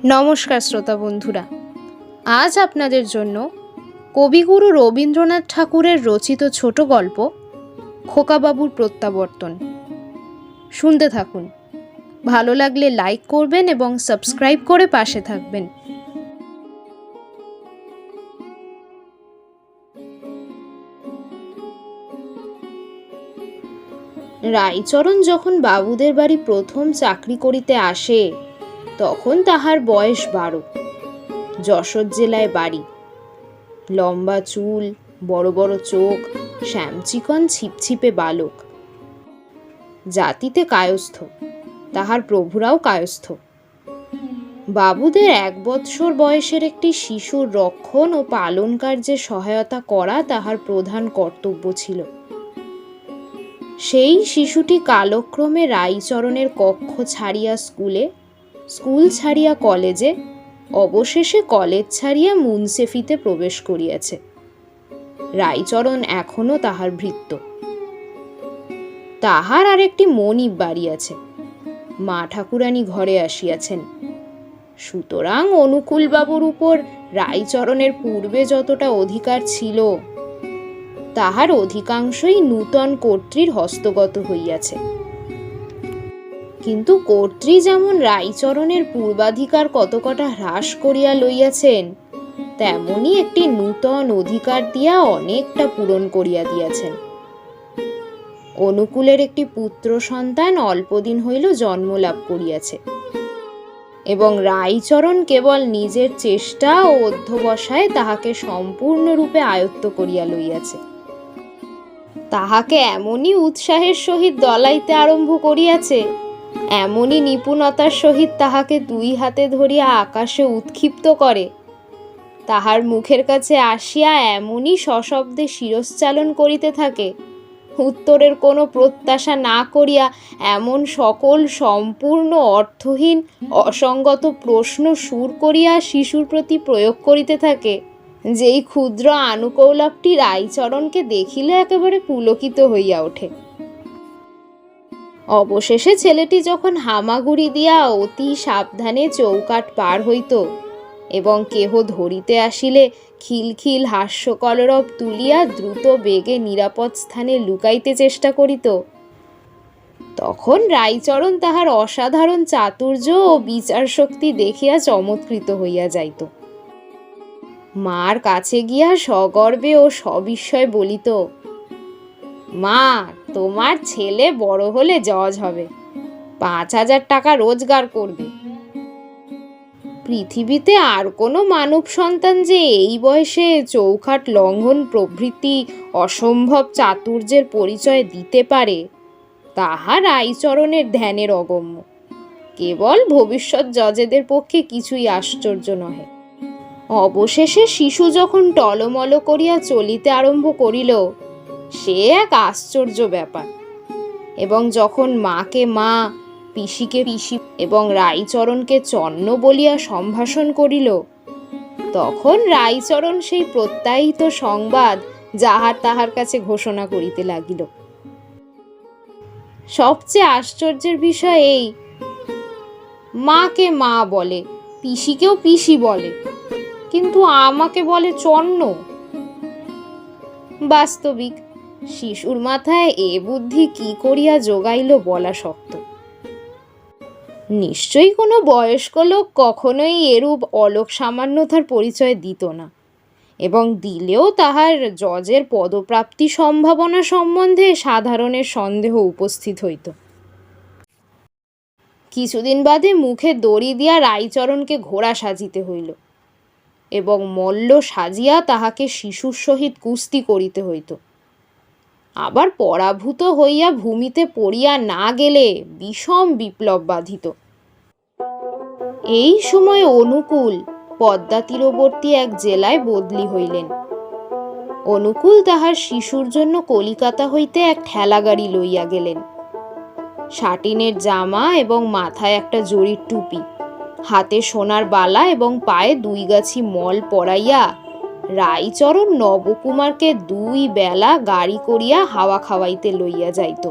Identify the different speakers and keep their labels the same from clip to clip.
Speaker 1: নমস্কার শ্রোতা বন্ধুরা, আজ আপনাদের জন্য কবিগুরু রবীন্দ্রনাথ ঠাকুরের রচিত ছোট গল্প খোকাবাবুর প্রত্যাবর্তন শুনতে থাকুন। ভালো লাগলে লাইক করবেন এবং সাবস্ক্রাইব করে পাশে থাকবেন। রাইচরণ যখন বাবুদের বাড়ি প্রথম চাকরি করিতে আসে তখন তাহার বয়স 12। যশোর জেলায় বাড়ি। লম্বা চুল, বড় বড় চোখ, শ্যামচিকন ছিপছিপে বালক। জাতিতে কায়স্থ, তাহার প্রভুরাও কায়স্থ। বাবুদের 1 বৎসর বয়সের একটি শিশুর রক্ষণ ও পালন কার্যে সহায়তা করা তাহার প্রধান কর্তব্য ছিল। সেই শিশুটি কালক্রমে রাইচরণের কক্ষ ছাড়িয়া স্কুল ছাড়িয়া কলেজে, অবশেষে কলেজ ছাড়িয়া মুনসেফিতে প্রবেশ করিয়াছে। রাইচরণ এখনো তাহার ভৃত্য। তাহার আর একটি মনিব বাড়ি আছে। মা ঠাকুরানী ঘরে আসিয়াছেন। সুতরাং অনুকূলবাবুর উপর রাইচরণের পূর্বে যতটা অধিকার ছিল তাহার অধিকাংশই নূতন কর্ত্রীর হস্তগত হইয়াছে। কিন্তু কর্ত্রী যেমন রাইচরণের পূর্বাধিকার কতকটা হ্রাস করিয়া লইয়াছেন, তেমনি একটি নূতন অধিকার দিয়া অনেকটা পূরণ করিয়া দিয়াছেন। অনুকূলের একটি পুত্র সন্তান অল্পদিন হইল জন্মলাভ করিয়াছে এবং রাইচরণ কেবল নিজের চেষ্টা ও অধ্যবসায়ে তাহাকে সম্পূর্ণরূপে আয়ত্ত করিয়া লইয়াছে। তাহাকে এমনই উৎসাহের সহিত দলাইতে আরম্ভ করিয়াছে, এমনই নিপুণতার সহিত তাহাকে 2 হাতে ধরিয়া আকাশে উৎক্ষিপ্ত করে, তাহার মুখের কাছে আসিয়া এমনই সশব্দে শিরশ্চালন করিতে থাকে, উত্তরের কোনো প্রত্যাশা না করিয়া এমন সকল সম্পূর্ণ অর্থহীন অসঙ্গত প্রশ্ন সুর করিয়া শিশুর প্রতি প্রয়োগ করিতে থাকে, যেই ক্ষুদ্র আনুকৌলভটি রাইচরণকে দেখিলে একেবারে পুলকিত হইয়া ওঠে। অবশেষে ছেলেটি যখন হামাগুড়ি দিয়া অতি সাবধানে চৌকাঠ পার হইত এবং কেহ ধরিতে আসিলে খিলখিল হাস্যকলরব তুলিয়া দ্রুত বেগে নিরাপদ স্থানে লুকাইতে চেষ্টা করিত, তখন রাইচরণ তাহার অসাধারণ চাতুর্য ও বিচার শক্তি দেখিয়া চমৎকৃত হইয়া যাইত। মার কাছে গিয়া সগর্বে ও সবিস্ময়ে বলিত, মা, তোমার ছেলে বড় হলে জজ হবে, 5,000 টাকা রোজগার করবে। পৃথিবীতে আর কোনো মানব সন্তান যে এই বয়সে চৌখাট লঙ্ঘন প্রভৃতি অসম্ভব চাতুর্যের পরিচয় দিতে পারে তাহা রাইচরণের ধ্যানের অগম্য। কেবল ভবিষ্যৎ জজেদের পক্ষে কিছুই আশ্চর্য নহে। অবশেষে শিশু যখন টলমল করিয়া চলিতে আরম্ভ করিল, সে এক আশ্চর্য ব্যাপার। এবং যখন মাকে মা, পিসিকে পিসি এবং রাইচরণকে চন্ন বলিয়া সম্ভাষণ করিল, তখন রাইচরণ সেই প্রত্যায়িত সংবাদ যাহার তাহার কাছে ঘোষণা করিতে লাগিল। সবচেয়ে আশ্চর্যের বিষয় এই, মাকে মা বলে, পিসিকেও পিসি বলে, কিন্তু আমাকে বলে চন্ন। বাস্তবিক শিশুর মাথায় এ বুদ্ধি কি করিয়া জোগাইল বলা শক্ত। নিশ্চয়ই কোনো বয়স্ক লোক কখনোই এরূপ অলোক সামান্যতার পরিচয় দিত না, এবং দিলেও তাহার জজের পদপ্রাপ্তি সম্ভাবনা সম্বন্ধে সাধারণের সন্দেহ উপস্থিত হইত। কিছুদিন বাদে মুখে দড়ি দিয়া রাইচরণকে ঘোড়া সাজিতে হইল এবং মল্ল সাজিয়া তাহাকে শিশুর সহিত কুস্তি করিতে হইত। আবার পরাভূত হইয়া ভূমিতে পড়িয়া না গেলে বিষম বিপ্লব বাধিত। এই সময় অনুকূল পদ্মা তীরবর্তী এক জেলায় বদলি হইলেন। অনুকূল তাহার শিশুর জন্য কলিকাতা হইতে এক ঠেলাগাড়ি লইয়া গেলেন। শাটিনের জামা এবং মাথায় একটা জরির টুপি, হাতে সোনার বালা এবং পায়ে 2 গাছি মল পরাইয়া রাইচরণ নবকুমারকে 2 বেলা গাড়ি করিয়া হাওয়া খাওয়াইতে লইয়া যাইত।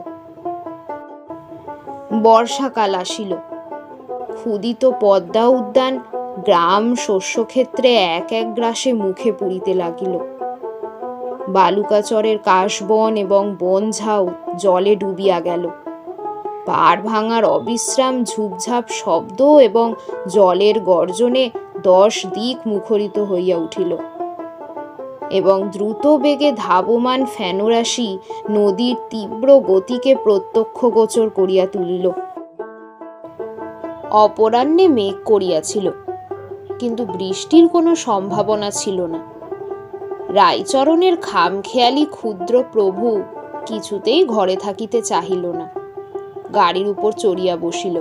Speaker 1: বর্ষাকাল আসিল। ক্ষুদিত পদ্মা উদ্যান গ্রাম শস্যক্ষেত্রে এক এক গ্রাসে মুখে পুরিতে লাগিল। বালুকাচরের কাশবন এবং বনঝাউ জলে ডুবিয়া গেল। পাড় ভাঙার অবিশ্রাম ঝুপঝাপ শব্দ এবং জলের গর্জনে 10 দিক মুখরিত হইয়া উঠিল এবং দ্রুত বেগে ধাবমান ফেনোরাশি নদীর তীব্র গতিকে প্রত্যক্ষগোচর করিয়া তুলিল। অপরাহ্নে মেঘ করিয়াছিল, কিন্তু বৃষ্টির কোনো সম্ভাবনা ছিল না। রাইচরণের খামখেয়ালি ক্ষুদ্র প্রভু কিছুতেই ঘরে থাকিতে চাহিল না, গাড়ির উপর চড়িয়া বসিল।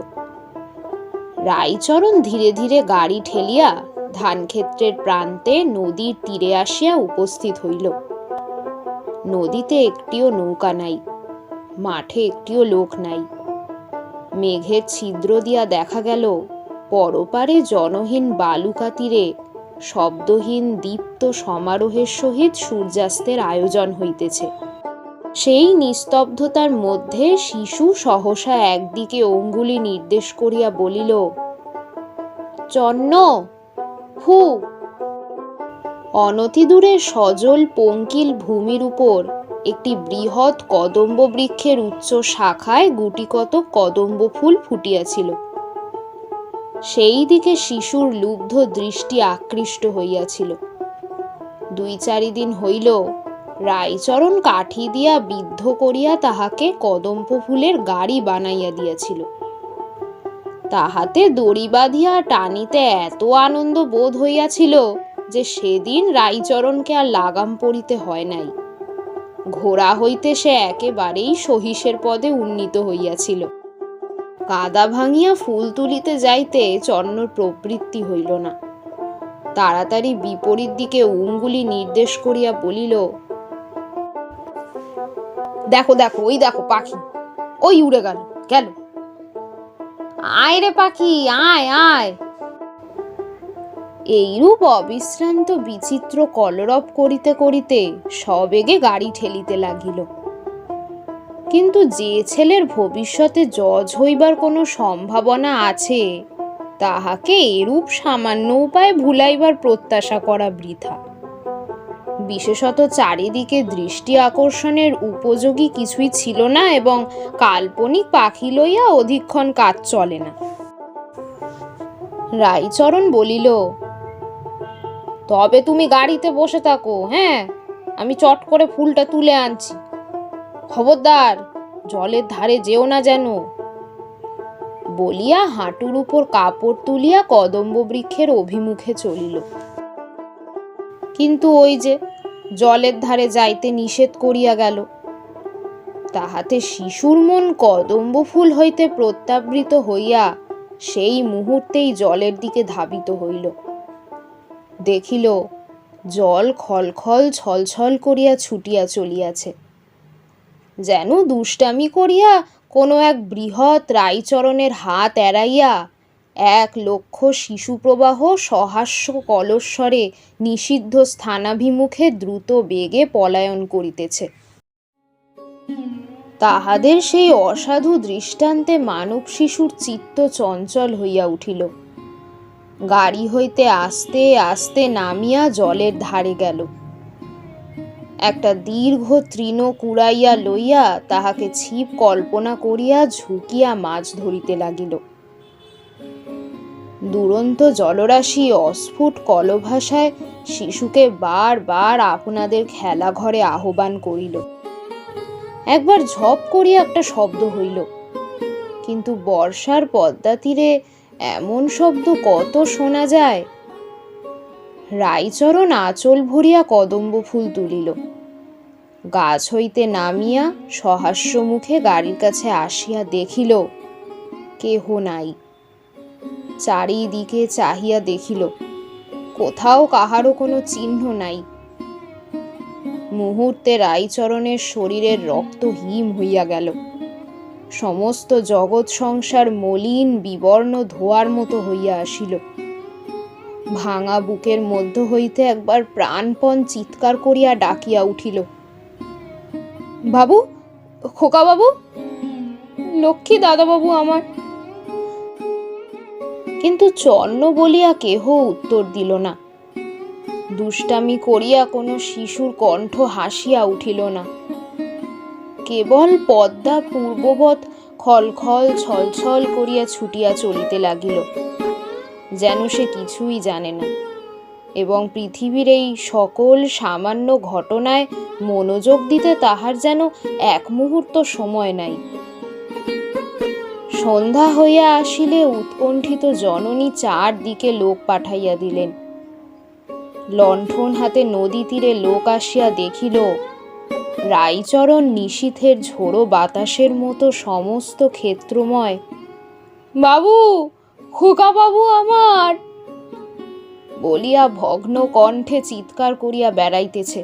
Speaker 1: রাইচরণ ধীরে ধীরে গাড়ি ঠেলিয়া ধানক্ষেত্রের প্রান্তে নদীর তীরে আসিয়া উপস্থিত হইল। নদীতে একটিও নৌকা নাই, মাঠে একটিও লোক নাই। মেঘের ছিদ্র দিয়া দেখা গেল পরপারে জনহীন বালুকা তীরে শব্দহীন দীপ্ত সমারোহের সহিত সূর্যাস্তের আয়োজন হইতেছে। সেই নিস্তব্ধতার মধ্যে শিশু সহসা একদিকে অঙ্গুলি নির্দেশ করিয়া বলিল, চন্ন হু। অনতিদূরে সজল পঙ্কিল ভূমির উপর একটি বৃহৎ কদম্ব বৃক্ষের উচ্চ শাখায় গুটিকত কদম্ব ফুল ফুটিয়াছিল। সেই দিকে শিশুর লুব্ধ দৃষ্টি আকৃষ্ট হইয়াছিল। 2-4 দিন হইল রাইচরণ কাঠি দিয়া বিদ্ধ করিয়া তাহাকে কদম্ব ফুলের গাড়ি বানাইয়া দিয়াছিল। তাহাতে দড়ি বাঁধিয়া টানিতে এত আনন্দ বোধ হইয়াছিল যে সেদিন রাইচরণকে আর লাগাম পড়িতে হয় নাই। ঘোড়া হইতে সে একেবারেই সহিসের পদে উন্নীত হইয়াছিল। কাদা ভাঙিয়া ফুল তুলিতে যাইতে চন্নর প্রবৃত্তি হইল না। তাড়াতাড়ি বিপরীত দিকে অঙ্গুলি নির্দেশ করিয়া বলিল, দেখো দেখো, ওই দেখো পাখি, ওই উড়ে গেল গেল। আয় রে পাখি, আয় আয়। এইরূপ অবিশ্রান্ত বিচিত্র কলরব করিতে করিতে সবেগে গাড়ি ঠেলিতে লাগিল। কিন্তু যে ছেলের ভবিষ্যতে জজ হইবার কোনো সম্ভাবনা আছে, তাহাকে এরূপ সামান্য উপায়ে ভুলাইবার প্রত্যাশা করা বৃথা। বিশেষত চারিদিকে দৃষ্টি আকর্ষণের উপযোগী কিছুই ছিল না এবং কাল্পনিক পাখি লইয়া অধিকক্ষণ কাজ চলে না। রাইচরণ বলিল, তবে তুমি গাড়িতে বসে থাকো, হ্যাঁ, আমি চট করে ফুলটা তুলে আনছি। খবরদার জলের ধারে যেও না যেন। বলিয়া হাঁটুর উপর কাপড় তুলিয়া কদম্ব বৃক্ষের অভিমুখে চলিল। কিন্তু ওই যে জলের ধারে যাইতে নিষেধ করিয়া গেল। তাহাতে শিশুর মন কদম্ব ফুল হইতে প্রত্যাবৃত হইয়া সেই মুহূর্তেই জলের দিকে ধাবিত হইল। দেখিল জল খলখল ছলছল করিয়া ছুটিয়া চলিয়াছে, যেন দুষ্টামি করিয়া কোনো এক বৃহৎ রাইচরণের হাত এড়াইয়া 1,00,000 শিশুপ্রবাহ সহাস্য কলস্বরে নিষিদ্ধ স্থানাভিমুখে দ্রুত বেগে পলায়ন করিতেছে। তাহাদের সেই অসাধু দৃষ্টান্তে মানব শিশুর চিত্ত চঞ্চল হইয়া উঠিল। গাড়ি হইতে আস্তে আস্তে নামিয়া জলের ধারে গেল। একটা দীর্ঘ তৃণ কুড়াইয়া লইয়া তাহাকে ছিপ কল্পনা করিয়া ঝুঁকিয়া মাছ ধরিতে লাগিল। দুরন্ত জলরাশি অস্ফুট কলভাষায় শিশুকে বারবার আপনাদের খেলা ঘরে আহ্বান করিল। একবার ঝপ করিয়া একটা শব্দ হইল, কিন্তু বর্ষার পদ্মা তীরে এমন শব্দ কত শোনা যায়। রাইচরণ আঁচল ভরিয়া কদম্ব ফুল তুলিল। গাছ হইতে নামিয়া সহাস্য মুখে গাড়ির কাছে আসিয়া দেখিল কেহ নাই। চারিদিকে চাহিয়া দেখিল, কোথাও কাহারও কোনো চিহ্ন নাই। মুহূর্তে রাইচরণের শরীরের রক্ত হিম হইয়া গেল। সমস্ত জগৎ সংসার মলিন বিবর্ণ ধোয়ার মতো হইয়া আসিল। ভাঙা বুকের মধ্য হইতে একবার প্রাণপণ চিৎকার করিয়া ডাকিয়া উঠিল, বাবু, খোকা বাবু, লক্ষ্মী দাদা বাবু আমার। কিন্তু চন্ন বলিয়া কেহ উত্তর দিল না। দুষ্টামি করিয়া কোনো শিশুর কণ্ঠ হাসিয়া উঠিল না। কেবল পদ্মা পূর্ববৎ খলখল ছলছল করিয়া ছুটিয়া চলিতে লাগিল, যেন সে কিছুই জানে না এবং পৃথিবীর এই সকল সামান্য ঘটনায় মনোযোগ দিতে তাহার যেন এক মুহূর্ত সময় নাই। সন্ধ্যা হইয়া আসিলে উৎকণ্ঠিত জননী চারদিকে লোক পাঠাইয়া দিলেন। লণ্ঠন হাতে নদী তীরে লোক আসিয়া দেখিল রাইচরণ নিশীথের ঝোড়ো বাতাসের মতো সমস্ত ক্ষেত্রময় বাবু, খোকা বাবু আমার বলিয়া ভগ্ন কণ্ঠে চিৎকার করিয়া বেড়াইতেছে।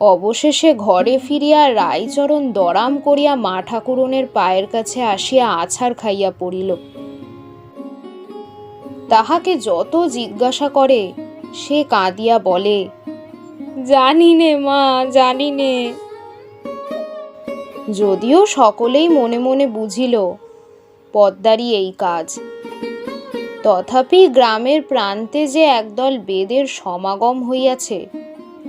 Speaker 1: অবশেষে ঘরে ফিরিয়া রাইচরণ দরাম করিয়া মা ঠাকুরনের পায়ের কাছে আসিয়া আছাড় খাইয়া পড়িল। তাহাকে যত জিজ্ঞাসা করে সে কাঁদিয়া বলে, জানি নে মা, জানি নে। যদিও সকলেই মনে মনে বুঝিল পদ্মারই এই কাজ, তথাপি গ্রামের প্রান্তে যে একদল বেদের সমাগম হইয়াছে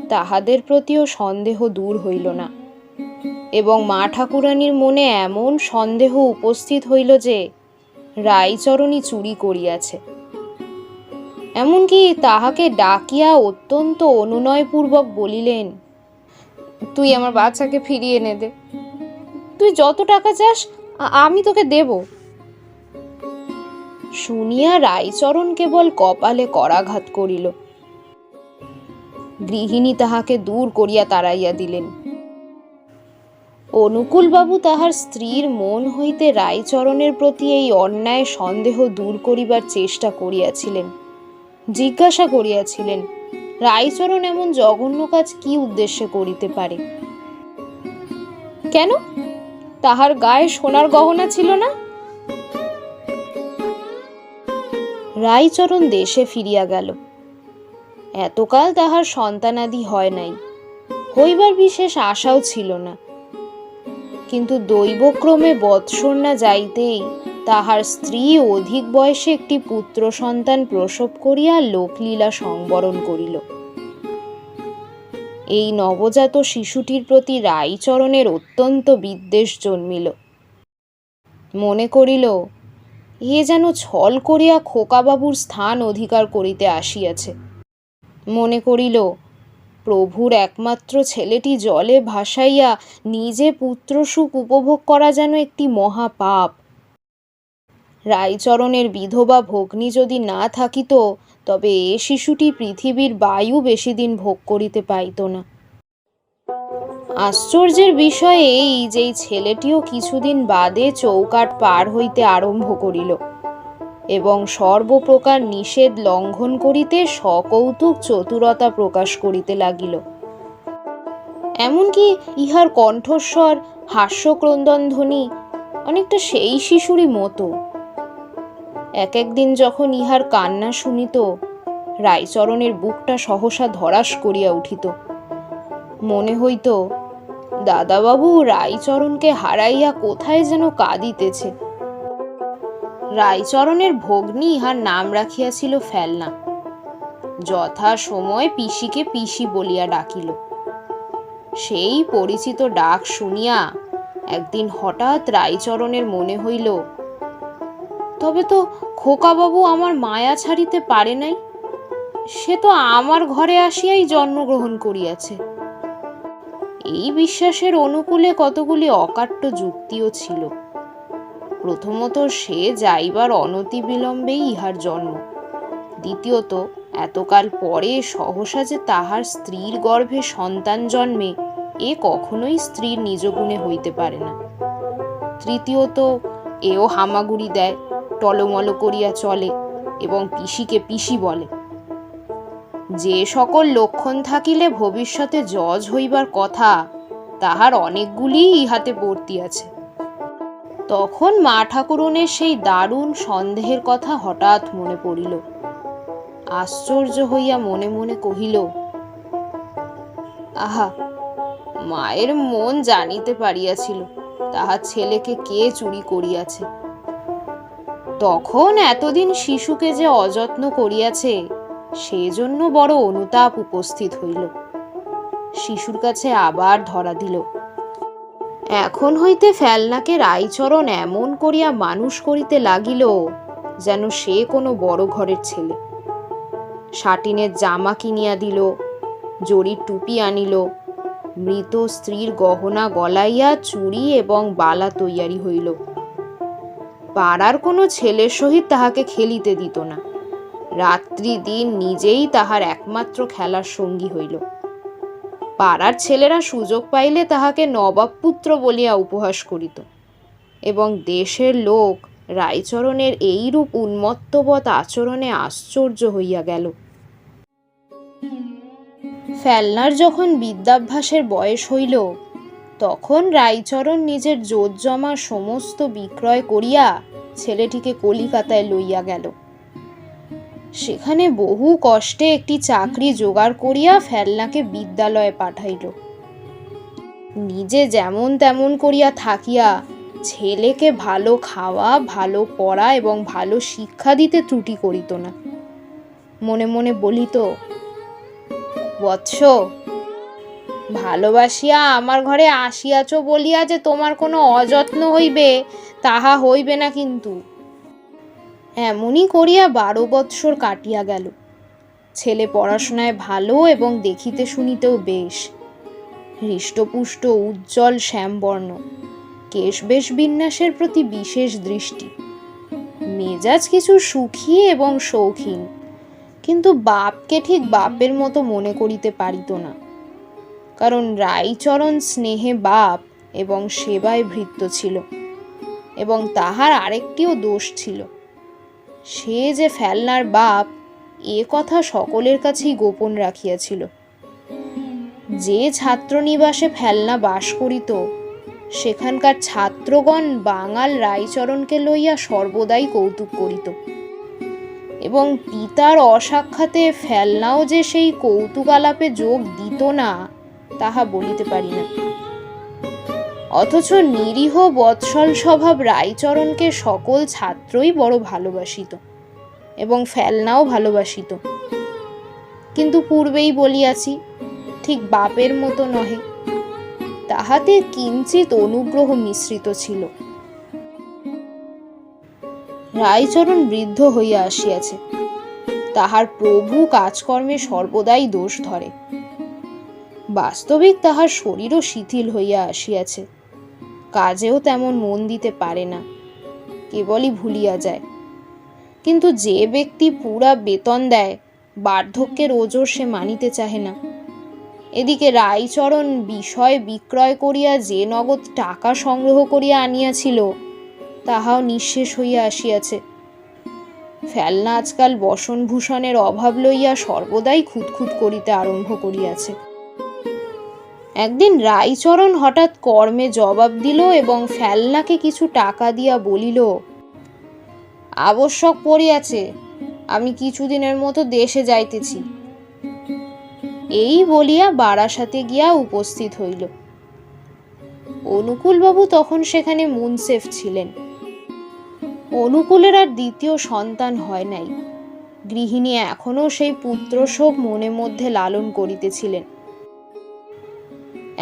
Speaker 1: তাহাদের প্রতিও সন্দেহ দূর হইল না, এবং মা ঠাকুরানীর মনে এমন সন্দেহ উপস্থিত হইল যে রাইচরণই চুরি করিয়াছে। এমনকি তাহাকে ডাকিয়া অত্যন্ত অনুনয়পূর্বক বলিলেন, তুই আমার বাচ্চাকে ফিরিয়ে এনে দে, তুই যত টাকা চাস আমি তোকে দেব। শুনিয়া রাইচরণ কেবল কপালে করাঘাত করিল। গৃহিণী তাহাকে দূর করিয়া তাড়াইয়া দিলেন। অনুকূলবাবু তাহার স্ত্রীর মন হইতে রাইচরণের প্রতি এই অন্যায় সন্দেহ দূর করিবার চেষ্টা করিয়াছিলেন। জিজ্ঞাসা করিয়াছিলেন রাইচরণ এমন জঘন্য কাজ কি উদ্দেশ্যে করিতে পারে। কেন, তাহার গায়ে সোনার গহনা ছিল না? রাইচরণ দেশে ফিরিয়া গেল। এতকাল তাহার সন্তানাদি হয় নাই, হইবার বিশেষ আশাও ছিল না। কিন্তু দৈবক্রমে বৎসর না যাইতেই তাহার স্ত্রী অধিক বয়সে একটি পুত্র সন্তান প্রসব করিয়া লোকলীলা সংবরণ করিল। এই নবজাত শিশুটির প্রতি রাইচরণের অত্যন্ত বিদ্বেষ জন্মিল। মনে করিল এ যেন ছল করিয়া খোকাবাবুর স্থান অধিকার করিতে আসিয়াছে। মনে করিল প্রভুর একমাত্র ছেলেটি জলে ভাসাইয়া নিজে পুত্রসুখ উপভোগ করা যেন একটি মহাপাপ। রাইচরণের বিধবা ভগ্নী যদি না থাকিত তবে এ শিশুটি পৃথিবীর বায়ু বেশি দিন ভোগ করিতে পাইত না। আশ্চর্যের বিষয় এই যে ছেলেটিও কিছুদিন বাদে চৌকাঠ পার হইতে আরম্ভ করিল এবং সর্বপ্রকার নিষেধ লঙ্ঘন করিতে সকৌতুক চতুরতা প্রকাশ করিতে লাগিল। এমনকি ইহার কণ্ঠস্বর, হাস্যক্রন্দন ধ্বনি অনেকটা সেই শিশুরই মতো। এক একদিন যখন ইহার কান্না শুনিত রাইচরণের বুকটা সহসা ধরাস করিয়া উঠিত। মনে হইত দাদাবাবু রাইচরণকে হারাইয়া কোথায় যেন কাঁদিতেছে। রাইচরণের ভগ্নী ইহার নাম রাখিয়াছিল ফেলনা। যথা সময় পিসিকে পিসি বলিয়া ডাকিল। সেই পরিচিত ডাক শুনিয়া একদিন হঠাৎ রাইচরণের মনে হইল, তবে তো খোকাবাবু আমার মায়া ছাড়িতে পারে নাই, সে তো আমার ঘরে আসিয়াই জন্মগ্রহণ করিয়াছে। এই বিশ্বাসের অনুকূলে কতগুলি অকাট্য যুক্তিও ছিল। প্রথমত, সে যাইবার অনতিবিলম্বেই ইহার জন্ম। দ্বিতীয়ত, এতকাল পরে সহসা যে তাহার স্ত্রীর গর্ভে সন্তান জন্মে এ কখনোই স্ত্রীর নিজ গুণে হইতে পারে না। তৃতীয়ত, এও হামাগুড়ি দেয়, টলমল করিয়া চলে এবং পিসিকে পিসি বলে। যে সকল লক্ষণ থাকিলে ভবিষ্যতে জজ হইবার কথা তাহার অনেকগুলি ইহাতে বর্তিয়াছে। তখন মা ঠাকুরনের সেই দারুণ সন্দেহের কথা হঠাৎ মনে পড়িল। আশ্চর্য হইয়া মনে মনে কহিল, আহা, মায়ের মন জানিতে পারিয়াছিল তাহার ছেলেকে কে চুরি করিয়াছে। তখন এতদিন শিশুকে যে অযত্ন করিয়াছে সেজন্য বড় অনুতাপ উপস্থিত হইল। শিশুর কাছে আবার ধরা দিল। এখন হইতে ফেলনাকে রাইচরণ এমন করিয়া মানুষ করিতে লাগিল যেন সে কোনো বড় ঘরের ছেলে। সাটিনের জামা কিনিয়া দিল, জরির টুপি আনিল, মৃত স্ত্রীর গহনা গলাইয়া চুড়ি এবং বালা তৈয়ারি হইল। পাড়ার কোনো ছেলের সহিত তাহাকে খেলিতে দিত না। রাত্রি দিন নিজেই তাহার একমাত্র খেলার সঙ্গী হইল। পাড়ার ছেলেরা সুযোগ পাইলে তাহাকে নবাব পুত্র বলিয়া উপহাস করিত, এবং দেশের লোক রাইচরণের এইরূপ উন্মত্তবৎ আচরণে আশ্চর্য হইয়া গেল। ফেলনার যখন বিদ্যাভ্যাসের বয়স হইল, তখন রাইচরণ নিজের জোতজমা সমস্ত বিক্রয় করিয়া ছেলেটিকে কলিকাতায় লইয়া গেল। সেখানে বহু কষ্টে একটি চাকরি জোগাড় করিয়া ফেলনাকে বিদ্যালয়ে পাঠাইল। নিজে যেমন তেমন করিয়া থাকিয়া ছেলেকে ভালো খাওয়া, ভালো পড়া এবং ভালো শিক্ষা দিতে ত্রুটি করিত না। মনে মনে বলিত, বৎস, ভালোবাসিয়া আমার ঘরে আসিয়াছ বলিয়া যে তোমার কোনো অযত্ন হইবে তাহা হইবে না কিন্তু। এমনই করিয়া 12 বৎসর কাটিয়া গেল। ছেলে পড়াশোনায় ভালো এবং দেখিতে শুনিতেও বেশ। হৃষ্টপুষ্ট, উজ্জ্বল শ্যামবর্ণ, কেশবেশ বিন্যাসের প্রতি বিশেষ দৃষ্টি, মেজাজ কিছু সুখী এবং শৌখিন, কিন্তু বাপকে ঠিক বাপের মতো মনে করিতে পারিত না। কারণ রাইচরণ স্নেহে বাপ এবং সেবায় ভৃত্য ছিল, এবং তাহার আরেকটিও দোষ ছিল, সে যে ফেলনার বাপ এ কথা সকলের কাছেই গোপন রাখিয়াছিল। যে ছাত্রনিবাসে ফেলনা বাস করিত সেখানকার ছাত্রগণ বাঙাল রাইচরণকে লইয়া সর্বদাই কৌতুক করিত, এবং পিতার অসাক্ষাতে ফেলনাও যে সেই কৌতুক আলাপে যোগ দিত না তাহা বলিতে পারি না। অথচ নিরীহ বৎসল স্বভাব রাইচরণকে সকল ছাত্রই বড় ভালোবাসিত, এবং ফেলনাও ভালোবাসিত। কিন্তু পূর্বেই বলিয়াছি, ঠিক বাপের মতো নহে, তাহাতে কিঞ্চিত অনুগ্রহ মিশ্রিত ছিল। রাইচরণ বৃদ্ধ হইয়া আসিয়াছে, তাহার প্রভু কাজকর্মে সর্বদাই দোষ ধরে। বাস্তবিক তাহার শরীরও শিথিল হইয়া আসিয়াছে, কাজেও তেমন মন দিতে পারে না, কেবলই ভুলিয়া যায়। কিন্তু যে ব্যক্তি পুরা বেতন দেয়, বার্ধক্যের ওজর সে মানিতে চাহে না। এদিকে রাইচরণ বিষয় বিক্রয় করিয়া যে নগদ টাকা সংগ্রহ করিয়া আনিয়াছিল তাহাও নিঃশেষ হইয়া আসিয়াছে। ফেলনা আজকাল বসনভূষণের অভাব লইয়া সর্বদাই খুঁতখুত করিতে আরম্ভ করিয়াছে। একদিন রাইচরণ হঠাৎ কর্মে জবাব দিল এবং ফেলনাকে কিছু টাকা দিয়া বলিল, আবশ্যক পড়িয়াছে, আমি কিছুদিনের মতো দেশে যাইতেছি। এই বলিয়া বারাসাতে গিয়া উপস্থিত হইল। অনুকূলবাবু তখন সেখানে মুনসেফ ছিলেন। অনুকূলের আর দ্বিতীয় সন্তান হয় নাই। গৃহিণী এখনো সেই পুত্রশোক মনে মধ্যে লালন করিতেছিলেন।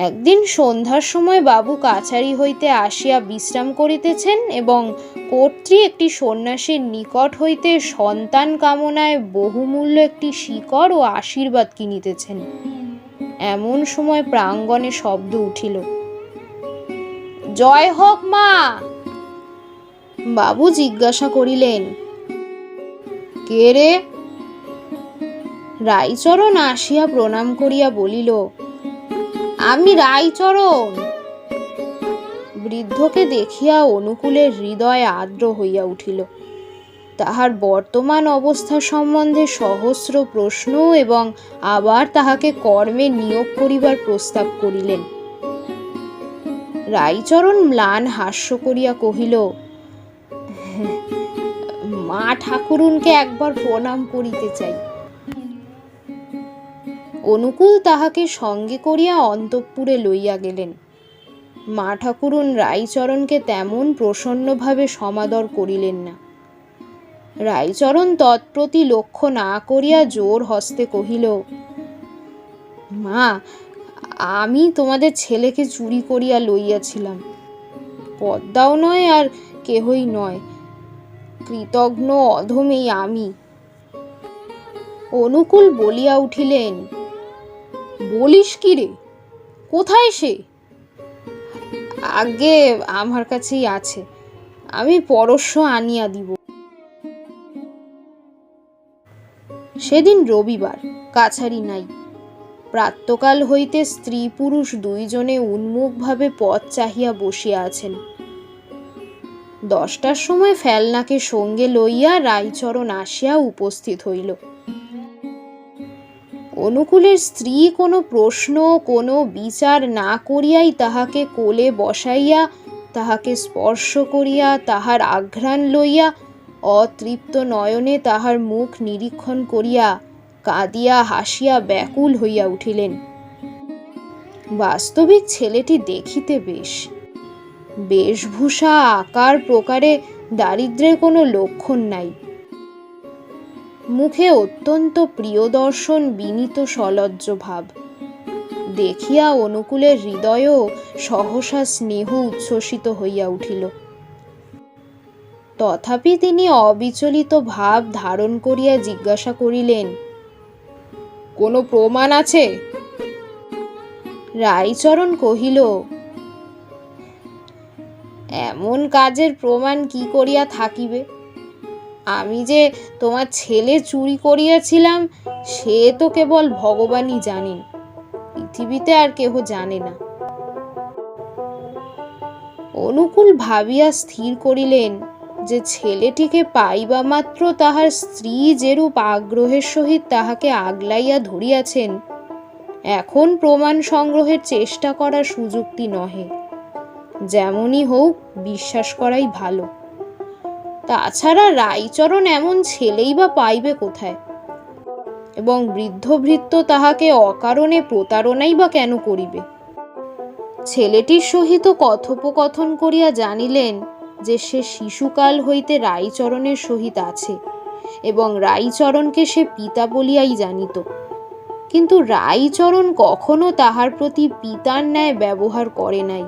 Speaker 1: একদিন সন্ধ্যার সময় বাবু কাছারি হইতে আসিয়া বিশ্রাম করিতেছেন এবং কর্ত্রী একটি সন্ন্যাসীর নিকট হইতে সন্তান কামনায় বহুমূল্য একটি শিকড় ও আশীর্বাদ কিনিতেছেন। এমন সময় প্রাঙ্গণে শব্দ উঠিল, জয় হোক মা। বাবু জিজ্ঞাসা করিলেন, কে রে? রাইচরণ আসিয়া প্রণাম করিয়া বলিল, আমি রাইচরণ। বৃদ্ধকে দেখিয়া অনুকূলের হৃদয় আর্দ্র হইয়া উঠিল। তাহার বর্তমান অবস্থা সম্বন্ধে সহস্র প্রশ্ন এবং আবার তাহাকে কর্মে নিয়োগ করিবার প্রস্তাব করিলেন। রাইচরণ ম্লান হাস্য করিয়া কহিল, মা ঠাকুরুনকে একবার প্রণাম করিতে চাই। অনুকূল তাহাকে সঙ্গে করিয়া অন্তঃপুরে লইয়া গেলেন। মা ঠাকুরুন রাইচরণকে তেমন প্রসন্নভাবে সমাদর করিলেন না। রাইচরণ তৎপ্রতি লক্ষ্য না করিয়া জোর হস্তে কহিল, মা, আমি তোমাদের ছেলেকে চুরি করিয়া লইয়াছিলাম। পদ্মাও নয় আর কেহই নয়, কৃতঘ্ন অধম এই আমি। অনুকূল বলিয়া উঠিলেন, বলিস কি রে, কোথায় সে? আগে আমার কাছেই আছে, আমি পরশ্ব আনিয়া দিব। সেদিন রবিবার, কাছারি নাই। প্রাতঃকাল হইতে স্ত্রী পুরুষ দুইজনে উন্মুখভাবে পথ চাহিয়া বসিয়া আছেন। 10টার সময় ফেলনাকে সঙ্গে লইয়া রাইচরণ আসিয়া উপস্থিত হইল। অনুকূলের স্ত্রী কোনো প্রশ্ন কোনো বিচার না করিয়াই তাহাকে কোলে বসাইয়া, তাহাকে স্পর্শ করিয়া, তাহার আঘ্রাণ লইয়া অতৃপ্ত নয়নে তাহার মুখ নিরীক্ষণ করিয়া কাঁদিয়া হাসিয়া ব্যাকুল হইয়া উঠিলেন। বাস্তবিক ছেলেটি দেখিতে বেশ, বেশভূষা আকার প্রকারে দারিদ্র্যের কোনো লক্ষণ নাই। মুখে অত্যন্ত প্রিয়দর্শন বিনীত সলজ্জ ভাব। দেখিয়া অনুকূলের হৃদয়ও সহসা স্নেহ উচ্ছ্বসিত হইয়া উঠিল। তথাপি তিনি অবিচলিত ভাব ধারণ করিয়া জিজ্ঞাসা করিলেন, কোনো প্রমাণ আছে? রাইচরণ কহিল, এমন কাজের প্রমাণ কি করিয়া থাকিবে? আমি যে তোমার ছেলে চুরি করিয়াছিলাম সে তো কেবল ভগবানই জানেন, পৃথিবীতে আর কেহ জানে না। অনুকূল ভাবিয়া স্থির করিলেন যে ছেলেটিকে পাইবা মাত্র তাহার স্ত্রী যেরূপ আগ্রহের সহিত তাহাকে আগলাইয়া ধরিয়াছেন, এখন প্রমাণ সংগ্রহের চেষ্টা করার সুযুক্তি নহে। যেমনই হোক বিশ্বাস করাই ভালো। তাছাড়া রাইচরণ এমন ছেলেই বা পাইবে কোথায়? এবং বৃদ্ধ ভৃত্য তাহাকে অকারণে প্রতারণাই বা কেন করিবে? ছেলেটির সহিত কথোপকথন করিয়া জানিলেন যে সে শিশুকাল হইতে রাইচরণের সহিত আছে এবং রাইচরণকে সে পিতা বলিয়াই জানিত, কিন্তু রাইচরণ কখনো তাহার প্রতি পিতার ন্যায় ব্যবহার করে নাই।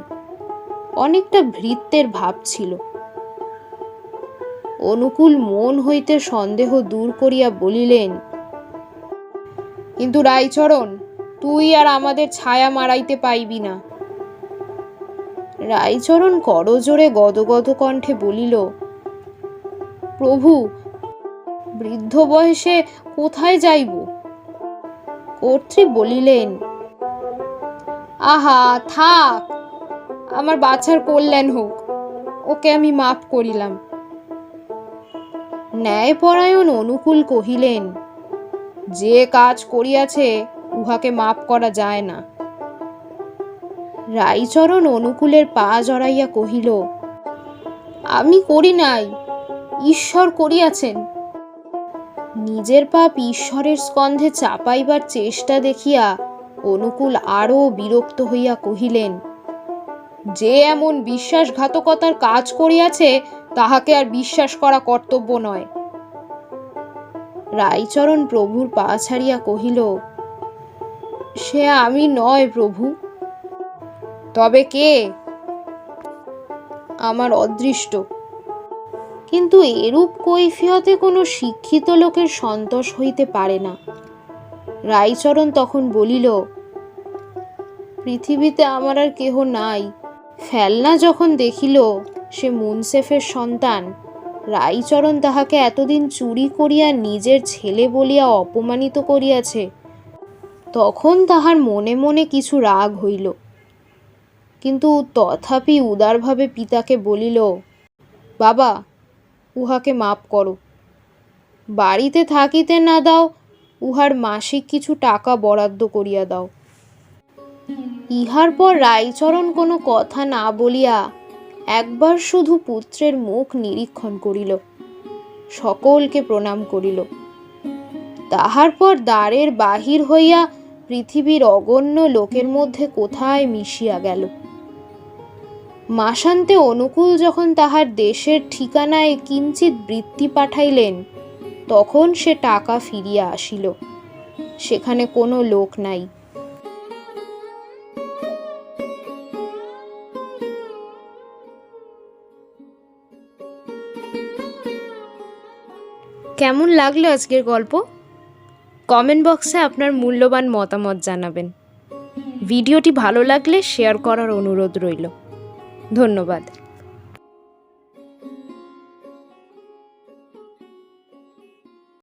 Speaker 1: অনেকটা ভৃত্যের ভাব ছিল। অনুকূল মন হইতে সন্দেহ দূর করিয়া বলিলেন, কিন্তু রাইচরণ, তুই আর আমাদের ছায়া মারাইতে পাইবি না। রাইচরণ করজোড়ে গদগদ কণ্ঠে বলিল, প্রভু, বৃদ্ধ বয়সে কোথায় যাইব? কর্ত্রী বলিলেন, আহা থাক, আমার বাছার কল্যাণ হোক, ওকে আমি মাফ করিলাম। ন্যায়পরায়ণ অনুকূল কহিলেন, যে কাজ করিয়াছে উহাকে মাফ করা যায় না। রাইচরণ অনুকূলের পা জড়াইয়া কহিল, আমি করি নাই, ঈশ্বর করিয়াছেন। নিজের পাপ ঈশ্বরের স্কন্ধে চাপাইবার চেষ্টা দেখিয়া অনুকূল আরো বিরক্ত হইয়া কহিলেন, যে এমন বিশ্বাসঘাতকতার কাজ করিয়াছে তাহাকে আর বিশ্বাস করা কর্তব্য নয়। রাইচরণ প্রভুর পা ছাড়িয়া কহিল, সে আমি নয় প্রভু। তবে কে? আমার অদৃষ্ট। কিন্তু এরূপ কৈফিয়তে কোনো শিক্ষিত লোকের সন্তোষ হইতে পারে না। রাইচরণ তখন বলিল, পৃথিবীতে আমার আর কেহ নাই। ফেলনা যখন দেখিল সে মুনসেফের সন্তান, রাইচরণ তাহাকে এতদিন চুরি করিয়া নিজের ছেলে বলিয়া অপমানিত করিয়াছে, তখন তাহার মনে মনে কিছু রাগ হইল। কিন্তু তথাপি উদারভাবে পিতাকে বলিল, বাবা, উহাকে মাপ করো। বাড়িতে থাকিতে না দাও, উহার মাসিক কিছু টাকা বরাদ্দ করিয়া দাও। ইহার পর রাইচরণ কোনো কথা না বলিয়া একবার শুধু পুত্রের মুখ নিরীক্ষণ করিল, সকলকে প্রণাম করিল। তাহার পর দ্বারের বাহির হইয়া পৃথিবীর অগণ্য লোকের মধ্যে কোথায় মিশিয়া গেল। মাসান্তে অনুকূল যখন তাহার দেশের ঠিকানায় কিঞ্চিৎ বৃত্তি পাঠাইলেন, তখন সে টাকা ফিরিয়া আসিল। সেখানে কোনো লোক নাই। কেমন লাগলো আজকের গল্প? কমেন্ট বক্সে আপনার মূল্যবান মতামত জানাবেন। ভিডিওটি ভালো লাগলে শেয়ার করার অনুরোধ রইল। ধন্যবাদ।